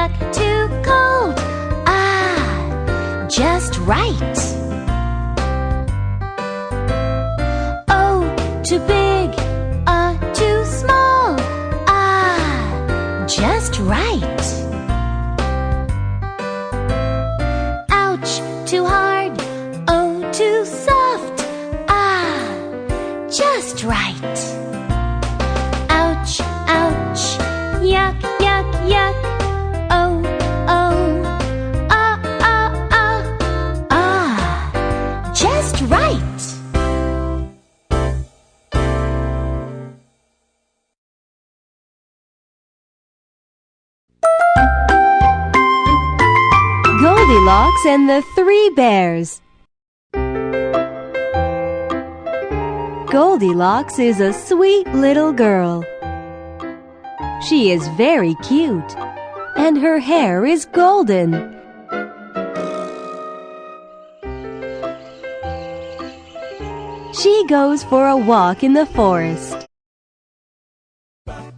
yuck, too cold. Ah, just right. Oh, too big, too small. Ah, just right. Ouch, too hard, oh, too soft. Ah, just right. Ouch, ouch, yuck, yuck, yuck. Oh, oh, just right. Goldilocks and the Three Bears. Goldilocks is a sweet little girl. She is very cute, and her hair is golden. She goes for a walk in the forest.